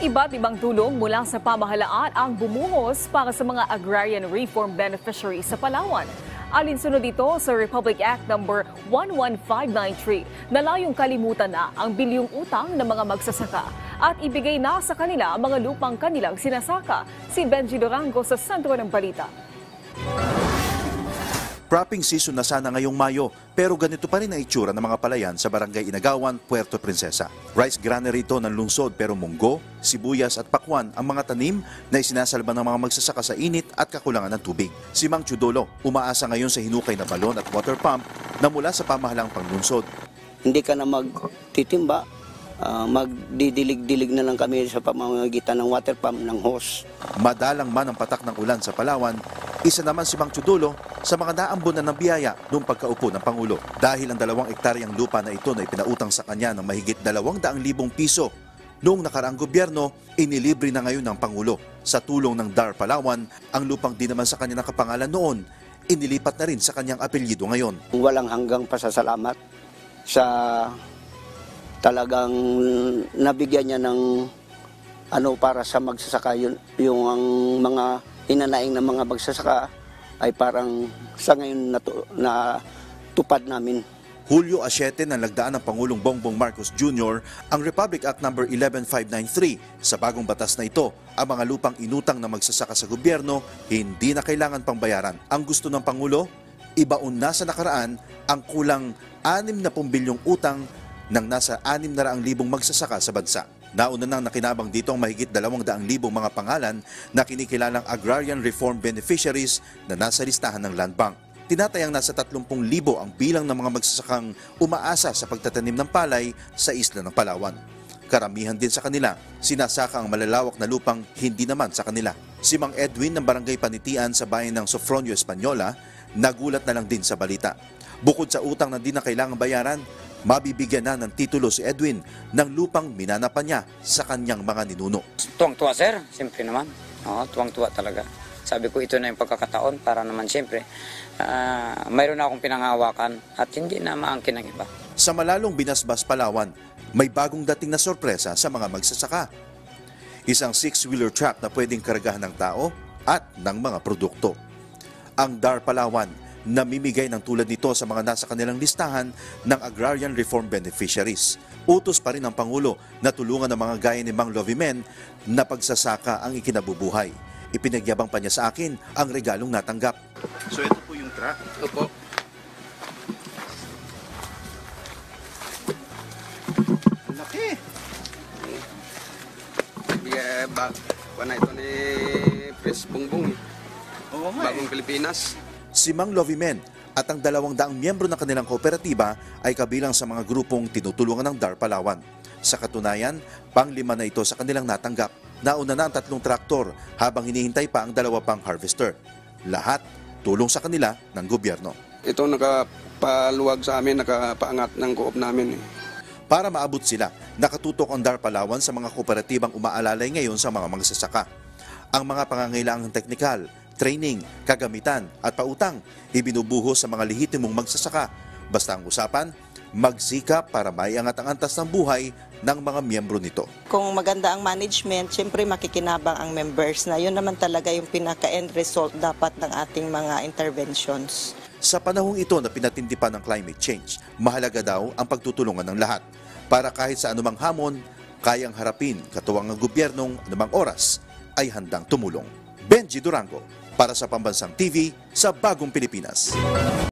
Iba't ibang tulong mula sa pamahalaan ang bumuhos para sa mga agrarian reform beneficiaries sa Palawan. Alinsunod dito sa Republic Act No. 11593 na layong kalimutan na ang bilyong utang ng mga magsasaka at ibigay na sa kanila ang mga lupang kanilang sinasaka. Si Benji Durango sa sentro ng balita. Cropping season na sana ngayong Mayo, pero ganito pa rin ang itsura ng mga palayan sa Barangay Inagawan, Puerto Princesa. Rice granary ito ng lungsod pero munggo, sibuyas at pakwan ang mga tanim na isinasalba ng mga magsasaka sa init at kakulangan ng tubig. Si Mang Chudolo umaasa ngayon sa hinukay na balon at water pump na mula sa pamahalang panglungsod. Hindi ka na magtitimba, magdidilig-dilig na lang kami sa pamamagitan ng water pump ng hose. Madalang man ang patak ng ulan sa Palawan, isa naman si Mang Chudolo sa mga naambunan ng biyaya noong pagkaupo ng Pangulo. Dahil ang 2 hektaryang lupa na ito na ipinautang sa kanya ng mahigit 200,000 piso noong nakaraang gobyerno, inilibre na ngayon ng Pangulo. Sa tulong ng DAR Palawan, ang lupang di naman sa kanya nakapangalan noon, inilipat na rin sa kanyang apelyido ngayon. Walang hanggang pasasalamat sa talagang nabigyan niya ng para sa magsasaka yung ang mga hinanaing ng mga magsasaka ay parang sa ngayon na tupad namin. Hulyo 7 nang lagdaan ng Pangulong Bongbong Marcos Jr. ang Republic Act No. 11593. Sa bagong batas na ito, ang mga lupang inutang na magsasaka sa gobyerno hindi na kailangan pang bayaran. Ang gusto ng Pangulo, ibaon na sa nakaraan ang kulang 60 bilyong utang ng nasa 600,000 magsasaka sa bansa. Nauna nang nakinabang dito ang mahigit 200,000 mga pangalan na kinikilalang agrarian reform beneficiaries na nasa listahan ng Land Bank. Tinatayang nasa 30,000 ang bilang ng mga magsasakang umaasa sa pagtatanim ng palay sa isla ng Palawan. Karamihan din sa kanila, sinasaka ang malalawak na lupang hindi naman sa kanila. Si Mang Edwin ng Barangay Panitian sa bayan ng Sofronio, Española, nagulat na lang din sa balita. Bukod sa utang na di na kailangang bayaran, mabibigyan na ng titulo si Edwin ng lupang minanapan niya sa kanyang mga ninuno. Tuwang-tuwa sir, siyempre naman. Oo, tuwang-tuwa talaga. Sabi ko ito na yung pagkakataon para naman siyempre mayroon na akong pinangahawakan at hindi na maangkin ng iba. Sa malalong Binasbas, Palawan, may bagong dating na sorpresa sa mga magsasaka. Isang 6-wheeler truck na pwedeng karagahan ng tao at ng mga produkto. Ang DAR Palawan namimigay ng tulad nito sa mga nasa kanilang listahan ng agrarian reform beneficiaries. Utos pa rin ng Pangulo na tulungan ng mga gaya ni Mang Lovimen na pagsasaka ang ikinabubuhay. Ipinagyabang pa niya sa akin ang regalong natanggap. So ito po yung truck? Opo. Laki! Pana ito ni Pres Bongbong. Oo nga Bagong Pilipinas. Si Mang Lovimen at ang 200 miyembro ng kanilang kooperatiba ay kabilang sa mga grupong tinutulungan ng DAR Palawan. Sa katunayan, pang-5 na ito sa kanilang natanggap. Nauna na ang 3 traktor habang hinihintay pa ang 2 pang harvester. Lahat tulong sa kanila ng gobyerno. Ito nakapaluwag sa amin, nakapaangat ng co-op namin. Para maabot sila, nakatutok ang DAR Palawan sa mga kooperatibang umaalalay ngayon sa mga magsasaka. Ang mga pangangailangang teknikal, training, kagamitan at pautang ibinubuhos sa mga lehitimong magsasaka. Basta ang usapan, magsikap para maiangat ang antas ng buhay ng mga miyembro nito. Kung maganda ang management, siyempre makikinabang ang members na yun naman talaga yung pinaka-end result dapat ng ating mga interventions. Sa panahong ito na pinatindi pa ng climate change, mahalaga daw ang pagtutulungan ng lahat para kahit sa anumang hamon, kayang harapin katuwang ang gobyernong anumang oras ay handang tumulong. Benji Durango para sa Pambansang TV sa Bagong Pilipinas.